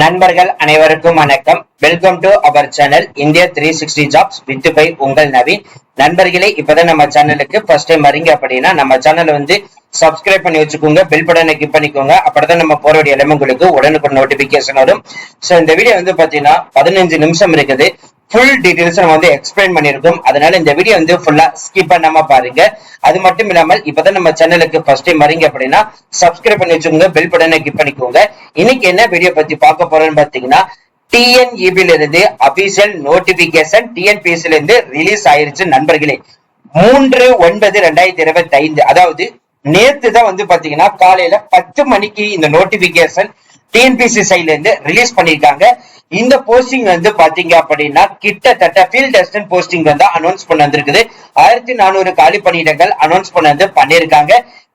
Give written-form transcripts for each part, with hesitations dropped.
நண்பர்கள் அனைவருக்கும் வணக்கம். Welcome to our channel India 360 jobs with by உங்கள் நவீன். நண்பர்களே, இப்பதான் நம்ம சேனலுக்கு ஃபர்ஸ்ட் டைம் வரீங்க அப்படின்னா நம்ம சேனல் சப்ஸ்கிரைப் பண்ணி வச்சுக்கோங்க, பெல் பட்டனை கிளிக் பண்ணிக்கோங்க. அப்பதான் நம்ம போற வேண்டிய எல்லாமே உங்களுக்கு உடனுக்குடன் நோட்டிபிகேஷன் வரும். சோ இந்த வீடியோ பாத்தீங்கன்னா 15 நிமிஷம் இருக்குது. ஃபுல் டீடைல்ஸ் நம்ம எக்ஸ்பிளைன் பண்ணிருக்கோம். அதனால இந்த வீடியோ ஃபுல்லா ஸ்கிப் பண்ணாம பாருங்க. அது மட்டும் இல்லாமல் இப்பதான் நம்ம சேனலுக்கு ஃபர்ஸ்ட் டைம் வரீங்க அப்படின்னா சப்ஸ்கிரைப் பண்ணி வச்சுக்கோங்க, பெல் பட்டனை கிளிக் பண்ணிக்கோங்க. இன்னைக்கு என்ன வீடியோ பத்தி பார்க்க போறோம்னு பாத்தீங்கன்னா, TNEB இருந்து அபிஷியல் நோட்டிபிகேஷன் TNPSC இருந்து ரிலீஸ் ஆயிருச்சு நண்பர்களே. 3/9/2025, அதாவது நேத்து தான் பாத்தீங்கன்னா காலையில 10 மணிக்கு இந்த நோட்டிபிகேஷன் TNPSC சைட்ல இருந்து ரிலீஸ் பண்ணிருக்காங்க. இந்த போஸ்டிங் பாத்தீங்க அப்படின்னா கிட்டத்தட்ட ஃபீல்ட் அசிஸ்டன்ட் போஸ்டிங் அனௌன்ஸ் பண்ண வந்திருக்குது. 1400 காலி பணியிடங்கள் அனௌன்ஸ் பண்ண பண்ணிருக்காங்க.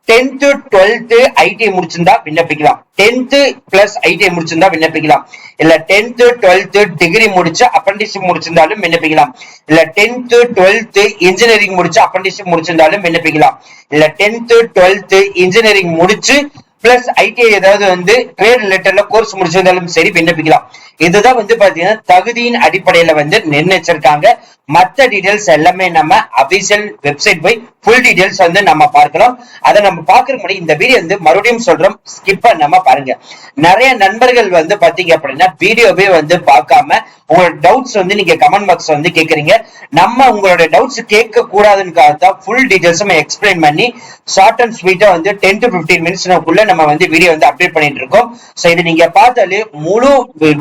10th 12th ஐடிஐ முடிச்சிருந்தா விண்ணப்பிக்கலாம். 10th பிளஸ் ஐடிஐ முடிச்சிருந்தா விண்ணப்பிக்கலாம். இல்ல 10th 12th டிகிரி முடிச்சு அப்ரண்டிஸ்ஷிப் முடிச்சிருந்தாலும் விண்ணப்பிக்கலாம். இல்ல 10th 12th இன்ஜினியரிங் முடிச்சு அப்ரண்டிஸ்ஷிப் முடிச்சிருந்தாலும் விண்ணப்பிக்கலாம். இல்ல 10th 12th இன்ஜினியரிங் முடிச்சு பிளஸ் ஐடிஐ ஏதாவது ட்ரேட் ரிலேட்டட்ல கோர்ஸ் முடிச்சிருந்தாலும் சரி விண்ணப்பிக்கலாம். இதுதான் பாத்தீங்கன்னா தகுதியின் அடிப்படையில நிர்ணயிச்சிருக்காங்க. மத்த டீடைல்ஸ் எல்லாமே நம்ம அபிஷியல் வெப்சைட் போய் ஃபுல் டீடைல்ஸ் நம்ம பார்க்கலாம். அதை நம்ம பாக்குற முன்னாடி இந்த வீடியோ மறுபடியும் சொல்றோம், ஸ்கிப் பண்ணாம பாருங்க. நிறைய நண்பர்கள் பாத்தீங்க அப்படின்னா வீடியோவே பார்க்காம உங்களோட டவுட்ஸ் நீங்க கமெண்ட் பாக்ஸ் கேக்குறீங்க. நம்ம உங்களோட டவுட்ஸ் கேட்க கூடாதுன்னு ஃபுல் டீடைல்ஸ் எக்ஸ்பிளைன் பண்ணி ஷார்ட் அண்ட் ஸ்வீட்டா 10 to 15 மினிட்ஸ்க்குள்ள நம்ம வீடியோ அப்டேட் பண்ணிட்டு இருக்கோம். சோ இது நீங்க பார்த்தாலே முழு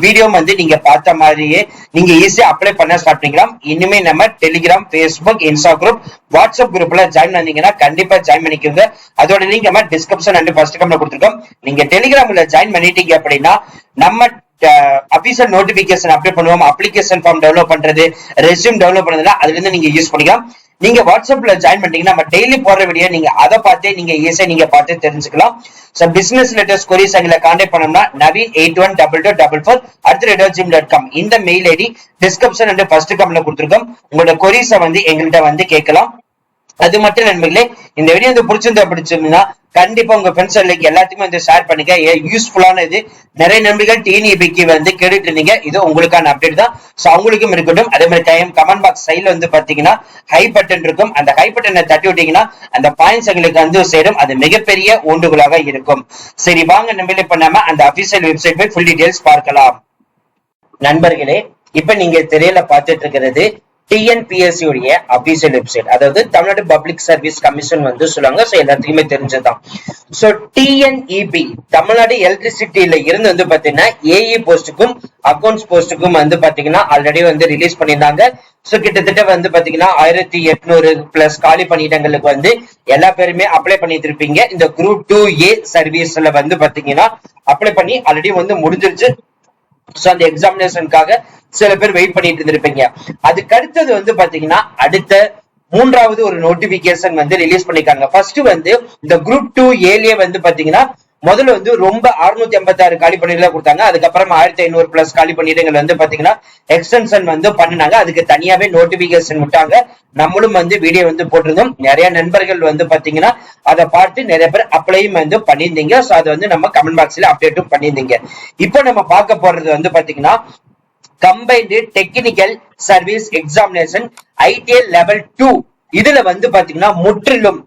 வீடியோ நீங்க பார்த்த மாதிரியே நீங்க ஈஸியா அப்ளை பண்ண ஸ்டார்ட் பண்ணிக்கலாம். இனிமே நம்ம Telegram, Facebook, Insta group, WhatsApp குரூப்ல ஜாயின் பண்ணீங்கன்னா கண்டிப்பா ஜாயின் பண்ணிக்கோங்க. அதோட லிங்க் நம்ம டிஸ்கிரிப்ஷன் அண்ட் ஃபர்ஸ்ட் கமெண்ட்ல கொடுத்திருக்கோம். நீங்க டெலிகிராம்ல ஜாயின் பண்ணிட்டீங்க அப்படின்னா நம்ம அபிஷியல் நோட்டிபிகேஷன் அப்டேட் பண்ணுவோம். அப்ளிகேஷன் ஃபார்ம் டெவலப் பண்றது, ரெஸ்யூம் டெவலப் பண்றதுல அதுல இருந்து நீங்க யூஸ் பண்ணிக்கலாம். நீங்க வாட்ஸ்அப்ல ஜாயின் பண்ணிட்டீங்கன்னா நம்ம டெய்லி போடுற வீடியோ நீங்க அதை பார்த்தே நீங்க ஈஸியா நீங்க பார்த்து தெரிஞ்சுக்கலாம். சோ பிசினஸ் லெட்டர்ஸ் கொரிஸ் எங்களை கான்டாக்ட் பண்ணோம்னா naveen812244@gmail.com இந்த mail ID description and first கமெண்ட்ல கொடுத்திருக்கோம். உங்களோட கொரிஸை எங்கள்கிட்ட கேட்கலாம். அது மட்டும் நண்பர்களே, இந்த வீடியோ பிடிச்சிருந்தா கண்டிப்பா உங்க ஃப்ரெண்ட்ஸ் எல்லாத்துக்குமே ஷேர் பண்ணுங்க. யூஸ்ஃபுல்லான இது. நிறைய நண்பர்கள் TNEBக்கு கேட்டுட்டு இருந்தீங்க. இது உங்களுக்கான அப்டேட் தான். சோ அவங்களுக்கும் இருக்கட்டும். அதே மாதிரி டைம் கமெண்ட் பாக்ஸ் சைட்ல பாத்தீங்கன்னா ஹை பட்டன் இருக்கும். அந்த ஹை பட்டனை தட்டி விட்டீங்கன்னா அந்த பாயிண்ட்ஸ் எங்களுக்கு சேரும். அது மிகப்பெரிய ஊண்டுகோலாக இருக்கும். சரி வாங்க நண்பர்களே, பண்ணாம அந்த அபிஷியல் வெப்சைட் போய் ஃபுல் டீடைல்ஸ் பார்க்கலாம். நண்பர்களே, இப்ப நீங்க திரையில பார்த்துட்டு இருக்கிறது TNPSC உடைய அபிஷியல் வெப்சைட், அதாவது தமிழ்நாடு பப்ளிக் சர்வீஸ் கமிஷன் சொல்லுவாங்க. சோ எல்லாத்துக்குமே தெரிஞ்சதுதான். சோ TNEB தமிழ்நாடு எலக்ட்ரிசிட்டியில இருந்து பாத்தீங்கன்னா AE போஸ்டுக்கும் அக்கௌண்ட்ஸ் போஸ்டுக்கும் பாத்தீங்கன்னா ஆல்ரெடி ரிலீஸ் பண்ணியிருந்தாங்க. சோ கிட்டத்தட்ட பாத்தீங்கன்னா 1800 பிளஸ் காலி பணியிடங்களுக்கு எல்லா பேருமே அப்ளை பண்ணிட்டு இருப்பீங்க. இந்த குரூப் 2A சர்வீஸ்ல பாத்தீங்கன்னா அப்ளை பண்ணி ஆல்ரெடி முடிஞ்சிருச்சு. சோ அந்த எக்ஸாமினேஷனுக்காக சில பேர் வெயிட் பண்ணிட்டு இருந்திருப்பீங்க. அதுக்கு அடுத்தது பாத்தீங்கன்னா அடுத்த மூன்றாவது ஒரு நோட்டிபிகேஷன் ரிலீஸ் பண்ணிருக்காங்க. ஃபர்ஸ்ட் இந்த குரூப் 2A பாத்தீங்கன்னா முதல்ல ரொம்ப 686 காலி பணியிடங்கள் கொடுத்தாங்க. அதுக்கப்புறம் 1500 பிளஸ் காலி பணியிடங்கள் பாத்தீங்கன்னா எக்ஸ்டென்ஷன் பண்ணினாங்க. அதுக்கு தனியாவே நோட்டிபிகேஷன் விட்டாங்க. நம்மளும் வீடியோ போட்டிருந்தோம். நிறைய நண்பர்கள் பாத்தீங்கன்னா அதை பார்த்து நிறைய பேர் அப்ளையும் பண்ணியிருந்தீங்க. சோ அது நம்ம கமெண்ட் பாக்ஸ்ல அப்டேட்டும் பண்ணியிருந்தீங்க. இப்போ நம்ம பார்க்க போறது பாத்தீங்கன்னா combined technical service examination ITI level 2. இதுல பாத்தீங்கன்னா முற்றிலும்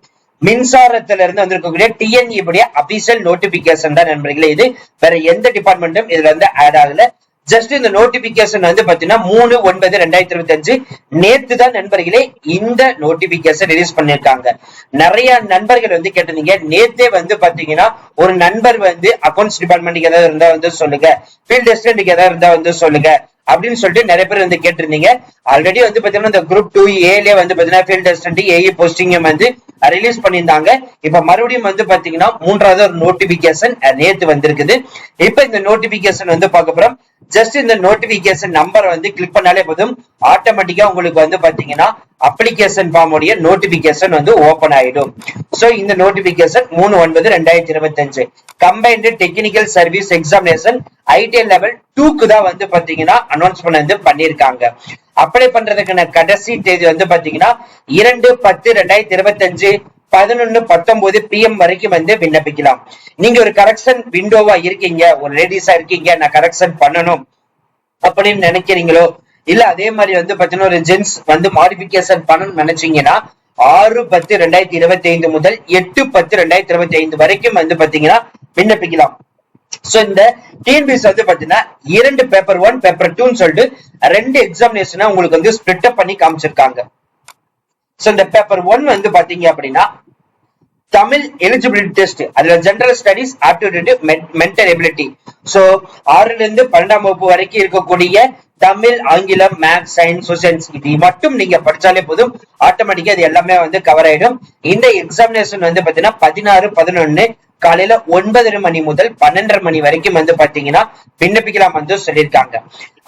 மின்சாரத்துல இருந்து வந்திருக்கக்கூடிய TNEB அபிஷியல் நோட்டிபிகேஷன் தான் நண்பர்களே. இது வேற எந்த டிபார்ட்மெண்ட்டும் இதுல ஆட் ஆகல. ஜஸ்ட் இந்த நோட்டிபிகேஷன் பாத்தீங்கன்னா 3/9/2025 நேத்து தான் நண்பர்களே இந்த நோட்டிபிகேஷன் ரிலீஸ் பண்ணிருக்காங்க. நிறைய நண்பர்கள் கேட்டிருந்தீங்க. நேத்தே பாத்தீங்கன்னா ஒரு நண்பர் அக்கௌண்ட்ஸ் டிபார்ட்மெண்ட்டுக்கு ஏதாவது இருந்தா சொல்லுங்க, ஃபீல்ட் அசிஸ்டன்ட்க்கு ஏதாவது இருந்தா சொல்லுங்க அப்படின்னு சொல்லிட்டு நிறைய பேர் கேட்டிருந்தீங்க. ஆல்ரெடி பாத்தீங்கன்னா இந்த குரூப் 2A பாத்தீங்கன்னா field assistant AE posting release பண்ணியிருந்தாங்க. இப்ப மறுபடியும் பாத்தீங்கன்னா மூன்றாவது ஒரு நோட்டிபிகேஷன் நேத்து வந்திருக்குது. இப்ப இந்த நோட்டிபிகேஷன் பார்க்க போறோம். ஜஸ்ட் இந்த நோட்டிபிகேஷன் நம்பர் கிளிக் பண்ணாலே போதும், ஆட்டோமேட்டிக்கா உங்களுக்கு பாத்தீங்கன்னா அப்ளிகேஷன் ஃபார்ம் உடைய நோட்டிபிகேஷன் ஓபன் ஆயிடும். சோ இந்த notification 3/9/2025 combined technical service examination ITI level 2க்கு தான் பாத்தீங்கன்னா அனௌன்ஸ் பண்ணிருக்காங்க. அப்ளை பண்றதுக்கான கடைசி தேதி பாத்தீங்கன்னா 2/10/2025 11, 19 PM வரைக்கும் வந்து விண்ணப்பிக்கலாம். நீங்க ஒரு கரெக்ஷன் விண்டோவா இருக்கீங்க, ஒரு லேடிஸா இருக்கீங்க, நான் கரெக்ஷன் பண்ணணும் அப்படின்னு நினைக்கிறீங்களோ, இல்ல அதே மாதிரி வந்து பாத்தீங்கன்னா ஒரு ஜென்ஸ் வந்து மாடிபிகேஷன் பண்ணணும்னு நினைச்சீங்கன்னா 6/10/2025 முதல் 8/10/2025 வரைக்கும் வந்து பாத்தீங்கன்னா விண்ணப்பிக்கலாம். சோ இந்த டிஎன்பிஎஸ்சி வந்து பாத்தீங்கன்னா 2 பேப்பர் 1 பேப்பர் 2ன்னு சொல்லிட்டு 2 எக்ஸாமினேஷனை உங்களுக்கு வந்து ஸ்பிளிட் அப் பண்ணி காமிச்சிருக்காங்க. சோ இந்த பேப்பர் 1 வந்து பாத்தீங்க அப்படின்னா தமிழ் எலிஜிபிலிட்டி டெஸ்ட், அதுல general studies, aptitude, mental ability. So 6ல இருந்து 12ஆம் வகுப்பு வரைக்கும் இருக்கக்கூடிய தமிழ், ஆங்கிலம், மேத்ஸ், சயின்ஸ், சோசியல் இது மட்டும் நீங்க படிச்சாலே போதும், ஆட்டோமேட்டிக்கா அது எல்லாமே வந்து கவர் ஆயிடும். இந்த எக்ஸாமினேஷன் வந்து பாத்தீங்கன்னா 16, 11 காலையில 9:30 மணி முதல் 12:30 மணி வரைக்கும் வந்து பாத்தீங்கன்னா விண்ணப்பிக்கலாம் வந்து சொல்லியிருக்காங்க.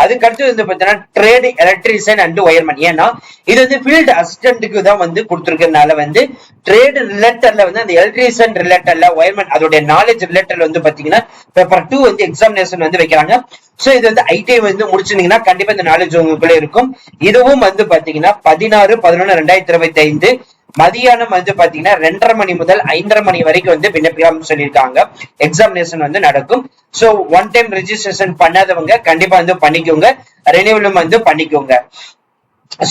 அதுக்கடுத்து வந்து பாத்தீங்கன்னா ட்ரேட் எலக்ட்ரீஷியன் அண்ட் ஒயர்மேன். ஏன்னா இது வந்து ஃபீல்டு அசிஸ்டன்ட்டுக்கு தான் வந்து கொடுத்துருக்கனால வந்து ட்ரேட் ரிலேட்டட்ல வந்து அந்த எலக்ட்ரீஷியன் ரிலேட்டட்ல ஒயர்மேன் அதோட நாலேஜ் ரிலேட்டட்ல வந்து பாத்தீங்கன்னா பேப்பர் 2 வந்து எக்ஸாமினேஷன் வந்து வைக்கிறாங்க. சோ இது வந்து ஐடிஐ வந்து முடிச்சிருந்தீங்கன்னா கண்டிப்பா இந்த நாலேஜ் உங்களுக்குள்ள இருக்கும். இதுவும் வந்து பாத்தீங்கன்னா 16/11/2025 மதியானம் வந்து பாத்தீங்கன்னா 2:30 மணி முதல் 5:30 மணி வரைக்கும் வந்து விண்ணப்பிக்கலாம் சொல்லியிருக்காங்க. எக்ஸாமினேஷன் வந்து நடக்கும். சோ ஒன் டைம் ரெஜிஸ்ட்ரேஷன் பண்ணாதவங்க கண்டிப்பா வந்து பண்ணிக்கோங்க, ரெனியூவலும் வந்து பண்ணிக்கோங்க.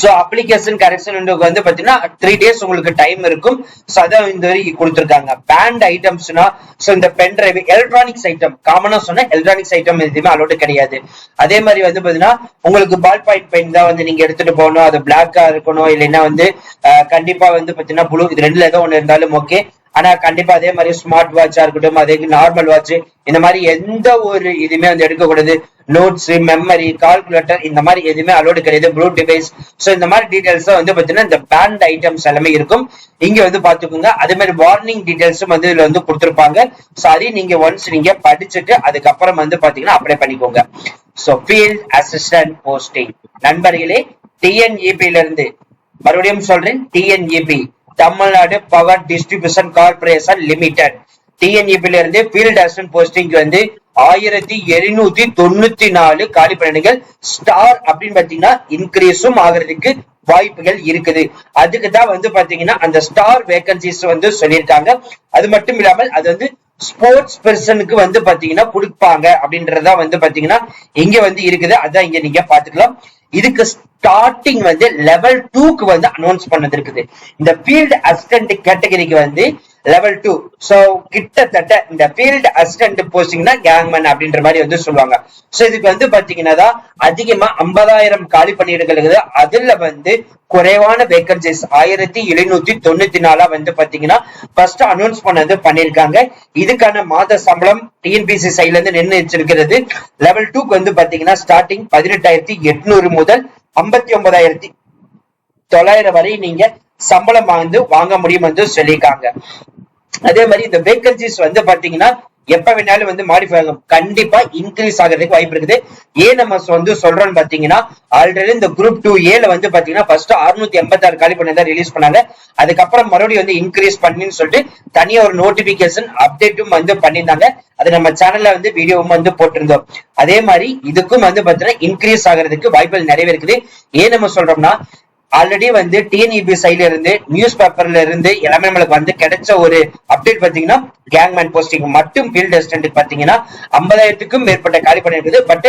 சோ அப்ளிகேஷன் கரெக்ஷன் வந்து பாத்தீங்கன்னா 3 days உங்களுக்கு டைம் இருக்கும். சோ அதான் இந்த வரைக்கும் கொடுத்திருக்காங்க. பேண்ட் ஐட்டம்ஸ்னா சோ இந்த பென் டிரைவ், எலக்ட்ரானிக்ஸ் ஐட்டம் காமனா சொன்னா எலக்ட்ரானிக்ஸ் ஐட்டம் எதுவுமே அலோடு கிடையாது. அதே மாதிரி வந்து பாத்தீங்கன்னா உங்களுக்கு பால் பாயிண்ட் பென் தான் வந்து நீங்க எடுத்துட்டு போகணும், அது பிளாக்கா இருக்கணும், இல்லைன்னா வந்து கண்டிப்பா வந்து பாத்தீங்கன்னா ப்ளூ, இது ரெண்டுல ஏதோ ஒண்ணு இருந்தாலும் ஓகே. ஆனா கண்டிப்பா அதே மாதிரி ஸ்மார்ட் வாட்சா இருக்கட்டும், அதே நார்மல் வாட்ச், இந்த மாதிரி எந்த ஒரு இதுவுமே வந்து எடுக்கக்கூடாது. நோட்ஸ், மெமரி, கால்குலேட்டர் இந்த மாதிரி எதுவுமே அலோடு கிடையாது. ப்ளூ டிவைஸ், சோ இந்த மாதிரி டீடைல்ஸ் வந்து பாத்தீங்கன்னா இந்த பேண்ட் ஐட்டம்ஸ் எல்லாமே இருக்கும். இங்க வந்து பாத்துக்கோங்க. அதே மாதிரி வார்னிங் டீடைல்ஸும் வந்து இதுல வந்து கொடுத்திருப்பாங்க. சோ அதையும் நீங்க ஒன்ஸ் நீங்க படிச்சுட்டு அதுக்கப்புறம் வந்து பாத்தீங்கன்னா அப்ளை பண்ணிக்கோங்க. சோ ஃபீல்ட் அசிஸ்டன்ட் போஸ்டிங் நண்பர்களே, டிஎன்இபில இருந்து மறுபடியும் சொல்றேன், TNEB Tamil Nadu power distribution corporation limited, டிஎன்இபில இருந்து ஃபீல்ட் அசிஸ்டன்ட் போஸ்டிங் வந்து 1794 காலி பணியிடங்கள். ஸ்டார் அப்படின்னு பாத்தீங்கன்னா இன்கிரீஸும் ஆகிறதுக்கு வாய்ப்புகள் இருக்குது. அதுக்கு தான் வந்து பாத்தீங்கன்னா அந்த ஸ்டார் வேகன்சிஸ் வந்து சொல்லியிருக்காங்க. அது மட்டும் இல்லாமல் அது வந்து ஸ்போர்ட்ஸ் பெர்சனுக்கு வந்து பாத்தீங்கன்னா கொடுப்பாங்க அப்படின்றதா வந்து பாத்தீங்கன்னா இங்க வந்து இருக்குது. அதான் இங்க நீங்க பாத்துக்கலாம். இதுக்கு ஸ்டார்டிங் வந்து லெவல் 2க்கு வந்து அனௌன்ஸ் பண்ணது இருக்குது. இந்த ஃபீல்டு அசிஸ்டன்ட் கேட்டகரிக்கு வந்து லெவல் 2. சோ கிட்டத்தட்ட இந்த ஃபீல்டு அசிஸ்டன்ட் போஸ்டிங்னா கேங்மேன் அப்படின்ற மாதிரி வந்து சொல்லுவாங்க. சோ இதுக்கு வந்து பாத்தீங்கன்னா அதிகமா 50,000 காலி பணியிடங்கள் இருக்குது. அதுல வந்து குறைவான வேகன்சிஸ் 1794 வந்து பாத்தீங்கன்னா ஃபர்ஸ்ட் அனௌன்ஸ் பண்ணது பண்ணிருக்காங்க. இதுக்கான மாத சம்பளம் டிஎன்பிசி சைட்ல இருந்து நிர்ணயிச்சிருக்கிறது. லெவல் 2க்கு வந்து பாத்தீங்கன்னா ஸ்டார்டிங் 18,800 முதல் 59,900 வரை நீங்க சம்பளம் வந்து வாங்க முடியும் வந்து சொல்லியிருக்காங்க. அதே மாதிரி இந்த வேகன்சிஸ் வந்து பாத்தீங்கன்னா எப்ப வேணாலும் வந்து மாடிஃபை ஆகும், கண்டிப்பா இன்க்ரீஸ் ஆகிறதுக்கு வாய்ப்பு இருக்குது. ஏன் நம்ம வந்து சொல்றோம்னு பாத்தீங்கன்னா ஆல்ரெடி இந்த குரூப் 2A வந்து பாத்தீங்கன்னா ஃபர்ஸ்ட் 686 காலி பண்ணி தான் ரிலீஸ் பண்ணாங்க. அதுக்கப்புறம் மறுபடியும் வந்து இன்க்ரீஸ் பண்ணின்னு சொல்லிட்டு தனியா ஒரு நோட்டிபிகேஷன் அப்டேட்டும் வந்து பண்ணியிருந்தாங்க. அது நம்ம சேனல்ல வந்து வீடியோவும் வந்து போட்டிருந்தோம். அதே மாதிரி இதுக்கும் வந்து பாத்தீங்கன்னா இன்க்ரீஸ் ஆகிறதுக்கு வாய்ப்புகள் நிறைய இருக்குது. ஏன் நம்ம சொல்றோம்னா ஆல்ரெடி வந்து டிஎன்இபி சைட்ல இருந்து நியூஸ் பேப்பர்ல இருந்து எல்லாமே நம்மளுக்கு வந்து கிடைச்ச ஒரு அப்டேட் பாத்தீங்கன்னா கேங்மேன் போஸ்டிங் மட்டும் ஃபீல்ட் அசிஸ்டன்ட் பாத்தீங்கன்னா 50,000க்கும் மேற்பட்ட காலி பண்ணி இருக்குது. பட்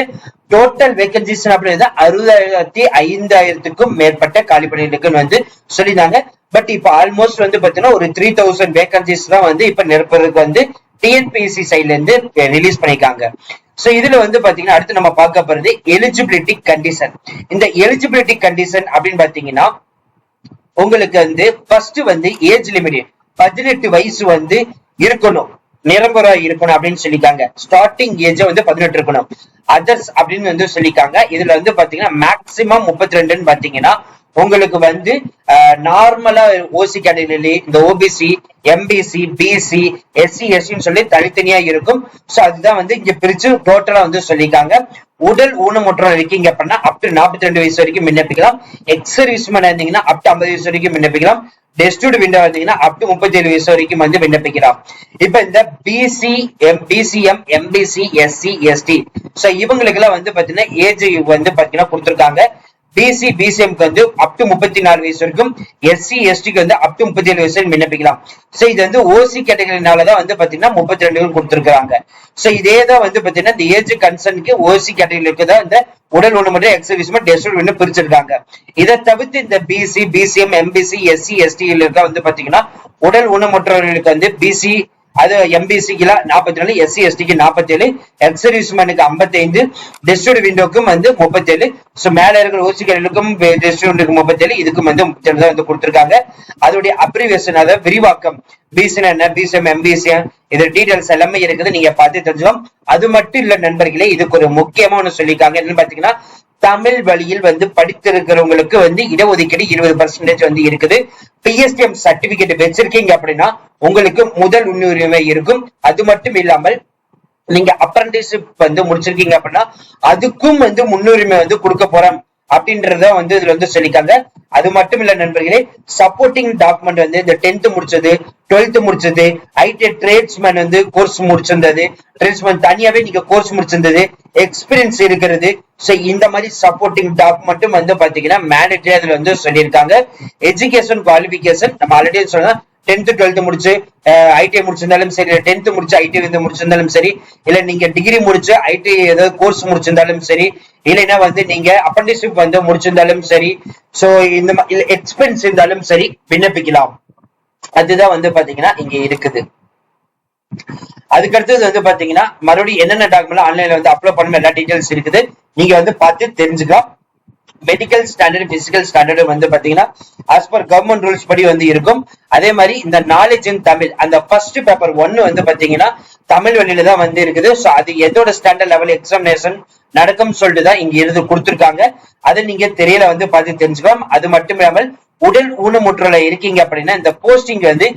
டோட்டல் வேகன்சிஸ் அப்படின்னா 65,000க்கும் மேற்பட்ட காலி பண்ணி இருக்குன்னு வந்து சொல்லியிருந்தாங்க. பட் இப்ப ஆல்மோஸ்ட் வந்து பாத்தீங்கன்னா ஒரு 3000 வேகன்சிஸ் தான் வந்து இப்ப நிரப்புறதுக்கு வந்து டிஎன்பிஎஸ்சி சைட்ல இருந்து ரிலீஸ் பண்ணிருக்காங்க. சோ இதுல வந்து பாத்தீங்கன்னா அடுத்து நம்ம பார்க்க போறது எலிஜிபிலிட்டி கண்டிஷன். இந்த எலிஜிபிலிட்டி கண்டிஷன் அப்படின்னு பாத்தீங்கன்னா உங்களுக்கு வந்து ஃபர்ஸ்ட் வந்து ஏஜ் லிமிட் 18 வயசு வந்து இருக்கணும், நிரம்பரா இருக்கணும் அப்படின்னு சொல்லிக்காங்க. ஸ்டார்டிங் ஏஜ் வந்து 18 இருக்கணும். அதர்ஸ் அப்படின்னு வந்து சொல்லிக்காங்க. இதுல வந்து பாத்தீங்கன்னா மேக்சிமம் 32ன்னு பாத்தீங்கன்னா உங்களுக்கு வந்து நார்மலா ஓசி கேட்டகரி, இந்த ஓபிசி, எம்பிசி, பிசி, எஸ்சி, எஸ்சின்னு சொல்லி தனித்தனியா இருக்கும். சோ அதுதான் வந்து இங்க பிரிச்சு டோட்டலா வந்து சொல்லிக்காங்க. உடல் ஊனமுற்றம் இருக்கீங்க அப்படின்னா அப் டு 42 வயசு வரைக்கும் விண்ணப்பிக்கலாம். எக்ஸ் சர்வீஸ்மேன் இருந்தீங்கன்னா அப் டு 50 வயசு வரைக்கும் விண்ணப்பிக்கலாம். டெஸ்டியூட் விண்டோ இருந்தீங்கன்னா அப் டு 37 வயசு வரைக்கும் வந்து விண்ணப்பிக்கலாம். இப்ப இந்த BC, BCM, MBC, SC, ST so இவங்களுக்கு எல்லாம் வந்து பாத்தீங்கன்னா ஏஜ் வந்து பாத்தீங்கன்னா கொடுத்திருக்காங்க. பிசி பிசிஎம்க்கு வந்து அப் டு 34 வயசு வரைக்கும், எஸ்சி எஸ்டிக்கு வந்து அப் டு 37 வயசு விண்ணப்பிக்கலாம். சோ இது வந்து ஓசி கேட்டகரினாலதான் வந்து பாத்தீங்கன்னா 32 கொடுத்திருக்காங்க. சோ இதேதான் வந்து பாத்தீங்கன்னா இந்த ஏஜ் கன்சர்னுக்கு ஓசி கேட்டகரிக்கு தான் இந்த உடல் ஊனமுற்ற எக்ஸர்வீஸ்மென் டெஸ்ட் பிரிச்சிருக்காங்க. இதை தவிர்த்து இந்த BC BCM MBC SC ST வந்து பாத்தீங்கன்னா உடல் ஊனமுற்றவர்களுக்கு வந்து பிசி அது எம்பிசிக்கு 44, எஸ்சி எஸ்டிக்கு 47, எக்ஸர்வீஸ்மேனுக்கு 55, டெஸ்ட் விண்டோக்கும் வந்து 37. சோ மேல இருக்கிற ஓசிகளுக்கும் டெஸ்ட் விண்டோக்கு 37, இதுக்கும் வந்து 37 தான் வந்து கொடுத்திருக்காங்க. அதோடைய அப்ரிவேஷன், அதாவது விரிவாக்கம், பிசினா என்ன, பிசிஎம் எம்பிசிஎம், இது டீடைல்ஸ் எல்லாமே இருக்குது, நீங்க பார்த்து தெரிஞ்சுக்கலாம். அது மட்டும் இல்ல நண்பர்களே, இதுக்கு ஒரு முக்கியமா ஒண்ணு சொல்லியிருக்காங்க. என்னன்னு பாத்தீங்கன்னா, தமிழ் வழியில் வந்து படித்திருக்கிறவங்களுக்கு வந்து இடஒதுக்கீடு 20% வந்து இருக்குது. பிஎஸ்டிஎம் சர்டிபிகேட் வச்சிருக்கீங்க அப்படின்னா உங்களுக்கு முதல் முன்னுரிமை இருக்கும். அது மட்டும் இல்லாமல் நீங்க அப்ரண்டிஸ்ஷிப் வந்து முடிச்சிருக்கீங்க அப்படின்னா அதுக்கும் வந்து முன்னுரிமை வந்து கொடுக்க போறோம் அப்படின்றத வந்து இதுல வந்து சொல்லிக்காங்க. அது மட்டும் இல்ல நண்பர்களே, சப்போர்ட்டிங் டாக்குமெண்ட் வந்து இந்த 10th முடிச்சது, 12th முடிச்சது, ஐடி ட்ரேட்ஸ்மேன் வந்து கோர்ஸ் முடிச்சிருந்தது, ட்ரேட்ஸ்மேன் தனியாவே நீங்க கோர்ஸ் முடிச்சிருந்தது, எக்ஸ்பீரியன்ஸ் இருக்கிறது. சோ இந்த மாதிரி சப்போர்ட்டிங் டாக்குமெண்ட்டும் வந்து பாத்தீங்கன்னா மேண்டேட்டரி அதுல வந்து சொல்லியிருக்காங்க. எஜுகேஷன் குவாலிபிகேஷன் நம்ம ஆல்ரெடி சொன்னா 10th 12th முடிச்சு ஐடிஐ முடிச்சிருந்தாலும் சரி, 10th முடிச்சு ஐடி வந்து முடிச்சிருந்தாலும் சரி, இல்ல நீங்க டிகிரி முடிச்சு ஐடி ஏதாவது கோர்ஸ் முடிச்சிருந்தாலும் சரி, இல்லைன்னா வந்து நீங்க அப்ரண்டிஸ்ஷிப் வந்து முடிச்சிருந்தாலும் சரி, சோ இந்த எக்ஸ்பென்ஸ் இருந்தாலும் சரி விண்ணப்பிக்கலாம். அதுதான் வந்து பாத்தீங்கன்னா இங்க இருக்குது. அதுக்கடுத்தது வந்து பாத்தீங்கன்னா மறுபடியும் என்னென்ன டாக்குமெண்ட் ஆன்லைன்ல வந்து அப்லோட் பண்ண எல்லா டீடைல்ஸ் இருக்குது, நீங்க வந்து பார்த்து தெரிஞ்சுக்கலாம். மெடிக்கல் ஸ்டாண்டர்ட், பிசிக்கல் ஸ்டாண்டர்ட் வந்து பாத்தீங்கன்னா ஆஸ் பர் கவர்மெண்ட் ரூல்ஸ் படி வந்து இருக்கும். அதே மாதிரி இந்த நாலேஜ் இன் தமிழ், அந்த ஃபர்ஸ்ட் பேப்பர் 1 வந்து பாத்தீங்கன்னா தமிழ் வழியில தான் வந்து இருக்குது. சோ அது எதோட ஸ்டாண்டர்ட் லெவல் எக்ஸாமினேஷன் நடக்கும் சொல்லிட்டு தான் இங்க இருந்து கொடுத்திருக்காங்க. அதை நீங்க தெரியல வந்து பார்த்து தெரிஞ்சுக்கலாம். அது மட்டும் இல்லாமல் உடல் ஊனமுற்றல இருக்கீங்க அப்படின்னா இந்த போஸ்டிங் வந்து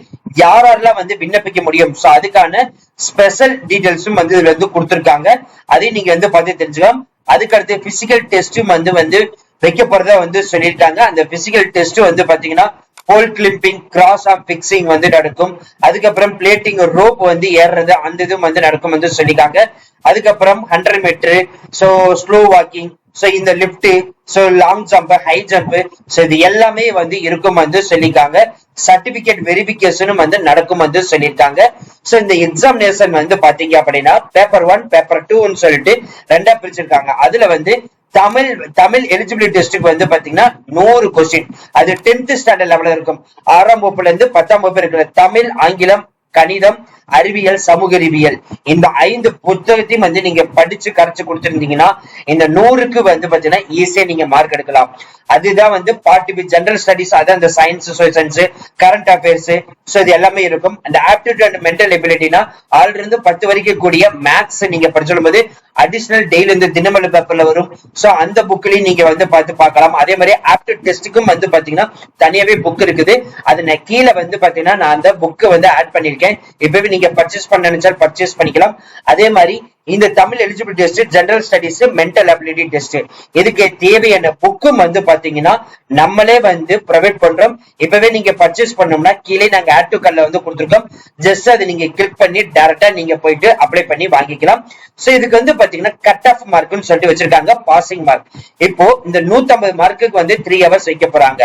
யாரெல்லாம் வந்து விண்ணப்பிக்க முடியும், சோ அதுக்கான ஸ்பெஷல் டீடைல்ஸும் வந்து இதுல வந்து கொடுத்திருக்காங்க. அதையும் நீங்க வந்து பார்த்து தெரிஞ்சுக்கலாம். அதுக்கு அடுத்து பிசிக்கல் டெஸ்டும் வந்து வைக்க போறதா வந்து சொல்லியிருக்காங்க. அந்த பிசிக்கல் டெஸ்ட் வந்து பாத்தீங்கன்னா போல் கிளிம்பிங், கிராஸ் ஆர்ம் பிக்சிங் வந்து நடக்கும். அதுக்கப்புறம் பிளேட்டிங், ரோப் வந்து ஏறுறது, அந்த இதுவும் வந்து நடக்கும் வந்து சொல்லியிருக்காங்க. அதுக்கப்புறம் 100 metre, so slow walking, so இந்த lift, so long jump, high jump, so இது எல்லாமே வந்து இருக்கும் வந்து சொல்லியிருக்காங்க. சர்டிபிகேட் வெரிபிகேஷனும் வந்து நடக்கும் வந்து சொல்லியிருக்காங்க. சோ இந்த எக்ஸாமினேஷன் வந்து பாத்தீங்க அப்படின்னா பேப்பர் 1 பேப்பர் 2 சொல்லிட்டு 2ஆ பிரிச்சிருக்காங்க. அதுல வந்து தமிழ் எலிஜிபிலிட்டி டெஸ்ட்டுக்கு வந்து பாத்தீங்கன்னா 100 கொஸ்டின், அது 10th ஸ்டாண்டர்ட் லெவல்ல இருக்கும். 6ஆம் வகுப்புல இருந்து 10ஆம் வகுப்பு இருக்கிற தமிழ், ஆங்கிலம், கணிதம், அறிவியல், சமூக அறிவியல், இந்த 5 புத்தகத்தையும் வந்து நீங்க படிச்சு கரைச்சு கொடுத்திருந்தீங்கன்னா இந்த 100க்கு வந்து பாத்தீங்கன்னா ஈஸியா நீங்க மார்க் எடுக்கலாம். அதுதான் வந்து பார்ட் பி ஜெனரல் ஸ்டடிஸ், அதான் இந்த science, social science, current affairs, so இது எல்லாமே இருக்கும். அந்த ஆப்டிடியூட் அண்ட் மென்டல் எபிலிட்டினா 6 இருந்து 10 வரைக்கும் கூடிய மேக்ஸ் நீங்க படிச்சும் போது அடிஷனல் டெய்லி இந்த தினமலர் பேப்பர்ல வரும். சோ அந்த புக்லயும் நீங்க வந்து பார்க்கலாம். அதே மாதிரி ஆப்டிடியூட் டெஸ்ட்டுக்கும் வந்து பாத்தீங்கன்னா தனியாவே புக் இருக்குது. அது நான் கீழே வந்து பாத்தீங்கன்னா நான் அந்த புக் வந்து ஆட் பண்ணிருக்கேன். இப்பவே நீங்க பர்ச்சேஸ் பண்ண நினைச்சால் பர்ச்சேஸ் பண்ணிக்கலாம். அதே மாதிரி இந்த Tamil eligibility test, general studies, mental ability test, இதுக்கு தேவையான புக்கும் வந்து பாத்தீங்கன்னா நம்மளே வந்து ப்ரொவைட் பண்றோம். இப்பவே நீங்க பர்ச்சேஸ் பண்ணோம்னா கீழே நாங்க ஆட் டு கார்ட்ல வந்து கொடுத்துருக்கோம். ஜஸ்ட் அதை நீங்க கிளிக் பண்ணி டைரக்டா நீங்க போயிட்டு அப்ளை பண்ணி வாங்கிக்கலாம். சோ இதுக்கு வந்து பாத்தீங்கன்னா கட் ஆஃப் மார்க்னு சொல்லிட்டு வச்சிருக்காங்க, பாசிங் மார்க். இப்போ இந்த 150 மார்க்குக்கு வந்து 3 hours வைக்க போறாங்க.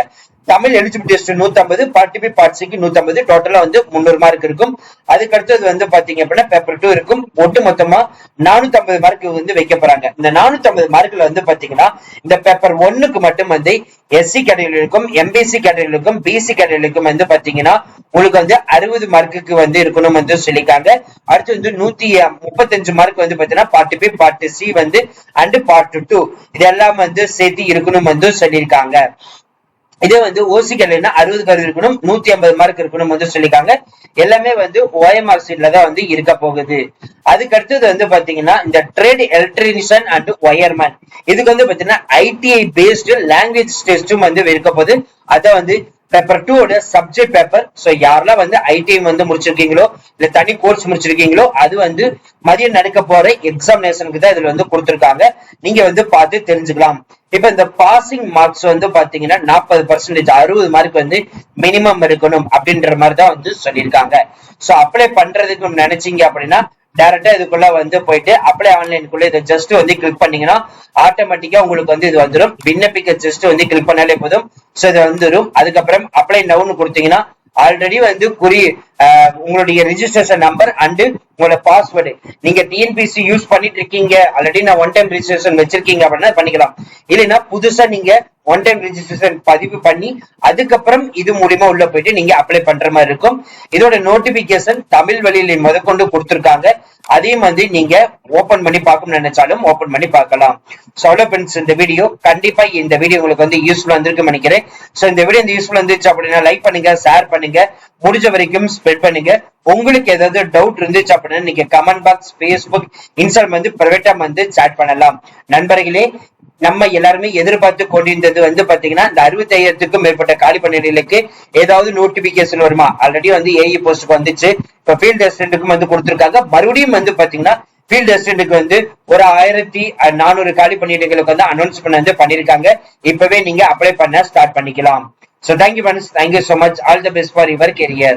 Tamil eligibility test 150, part B part சிக்கு 150, டோட்டலா வந்து 300 மார்க் இருக்கும். அதுக்கு அடுத்தது வந்து பாத்தீங்க அப்படின்னா பேப்பர் 2 இருக்கும். ஒட்டு மொத்தமா 450 மார்க் வந்து வைக்க போறாங்க. இந்த 450 மார்க்ல வந்து பாத்தீங்கன்னா இந்த பேப்பர் 1க்கு மட்டும் வந்து எஸ்சி கேட்டகரியில் இருக்கும், எம்பிசி கேட்டகரியில் இருக்கும், பிசி கேட்டகரியில் இருக்கும் வந்து பாத்தீங்கன்னா உங்களுக்கு வந்து 60 மார்க்குக்கு வந்து இருக்கணும் வந்து சொல்லிருக்காங்க. அடுத்து வந்து 135 மார்க் வந்து பாத்தீங்கன்னா பார்ட் பி பார்ட் சி வந்து அண்ட் பார்ட் 2 இதெல்லாம் வந்து சேர்த்து இருக்கணும் வந்து சொல்லியிருக்காங்க. இதே வந்து ஓசி கேட்டகரினா 60 கருது இருக்கணும், 150 மார்க் இருக்கணும் வந்து சொல்லிருக்காங்க. எல்லாமே வந்து OMR சீட்ல தான் வந்து இருக்க போகுது. அதுக்கு அடுத்தது வந்து பாத்தீங்கன்னா இந்த ட்ரேட் எலக்ட்ரீஷியன் அண்ட் ஒயர்மேன், இதுக்கு வந்து பாத்தீங்கன்னா ஐடிஐ பேஸ்டு லாங்குவேஜ் டெஸ்டும் வந்து இருக்க போகுது. அத வந்து பேப்பர் 2 ஓட சப்ஜெக்ட் பேப்பர். சோ யாரெல்லாம் வந்து ஐடிஐ வந்து முடிச்சிருக்கீங்களோ இல்ல தனி கோர்ஸ் முடிச்சிருக்கீங்களோ அது வந்து மதியம் நடக்க போற எக்ஸாமினேஷனுக்கு தான் இதுல வந்து கொடுத்திருக்காங்க. நீங்க வந்து பார்த்து தெரிஞ்சுக்கலாம். இப்ப இந்த பாசிங் மார்க்ஸ் வந்து பாத்தீங்கன்னா 40%, 60 மார்க் வந்து மினிமம் இருக்கணும் அப்படின்ற மாதிரி தான் வந்து சொல்லியிருக்காங்க. சோ அப்ளை பண்றதுக்கு நினைச்சீங்க அப்படின்னா டைரக்டா இதுக்குள்ள வந்து போயிட்டு அப்ளை ஆன்லைனுக்குள்ள இதை ஜஸ்ட் வந்து கிளிக் பண்ணீங்கன்னா ஆட்டோமேட்டிக்கா உங்களுக்கு வந்து இது வந்துடும். விண்ணப்பிக்க ஜஸ்ட் வந்து கிளிக் பண்ணாலே போதும். சோ இது வந்துடும். அதுக்கப்புறம் அப்ளை நவுன்னு கொடுத்தீங்கன்னா ஆல்ரெடி வந்து உங்களுடைய ரிஜிஸ்ட்ரேஷன் நம்பர் அண்ட் உங்களோட பாஸ்வேர்டு நீங்க டிஎன்பிசி யூஸ் பண்ணிட்டு இருக்கீங்க, ஆல்ரெடி நான் ஒன் டைம் ரிஜிஸ்ட்ரேஷன் வச்சிருக்கீங்க அப்படின்னா பண்ணிக்கலாம். இல்லைன்னா புதுசா நீங்க ஒன் டைம் ரிஜிஸ்ட்ரேஷன் பதிவு பண்ணி அதுக்கப்புறம் இது மூலியமா உள்ள போயிட்டு நீங்க அப்ளை பண்ற மாதிரி இருக்கும். இதோட நோட்டிபிகேஷன் தமிழ் வழியில முதற்கொண்டு கொடுத்திருக்காங்க. அதே மாதிரி நீங்க ஓபன் பண்ணி பார்க்கணும்னு நினைச்சாலும் ஓபன் பண்ணி பார்க்கலாம். சோ ஃப்ரெண்ட்ஸ், இந்த வீடியோ கண்டிப்பா இந்த வீடியோ உங்களுக்கு வந்து யூஸ்ஃபுல்லா இருந்திருக்கு நினைக்கிறேன். சோ இந்த வீடியோ யூஸ்ஃபுல்லா இருந்துச்சு அப்படின்னா லைக் பண்ணுங்க, ஷேர் பண்ணுங்க, முடிஞ்ச வரைக்கும் ஸ்ப்ரெட் பண்ணுங்க. உங்களுக்கு ஏதாவது டவுட் இருந்துச்சு அப்படின்னா நீங்க கமெண்ட் பாக்ஸ், பேஸ்புக், இன்ஸ்டாகிராம் வந்து பிரைவேட்டா வந்து சாட் பண்ணலாம். நண்பர்களே, நம்ம எல்லாருமே எதிர்பார்த்து கொண்டிருந்தது வந்து பாத்தீங்கன்னா இந்த 65,000க்கும் மேற்பட்ட காலி பணியிடங்களுக்கு ஏதாவது நோட்டிபிகேஷன் வருமா? ஆல்ரெடி வந்து ஏஇ போஸ்டுக்கு வந்துச்சு. இப்ப ஃபீல்ட் அசிஸ்டன்ட்டுக்கும் வந்து கொடுத்திருக்காங்க. மறுபடியும் வந்து பாத்தீங்கன்னா ஃபீல்ட் அசிஸ்டன்ட்டுக்கு வந்து ஒரு 1400 காலி பணியிடங்களுக்கு வந்து அனௌன்ஸ்மெண்ட் வந்து பண்ணிருக்காங்க. இப்பவே நீங்க அப்ளை பண்ண ஸ்டார்ட் பண்ணிக்கலாம். So thank you friends, thank you so much, all the best for your career.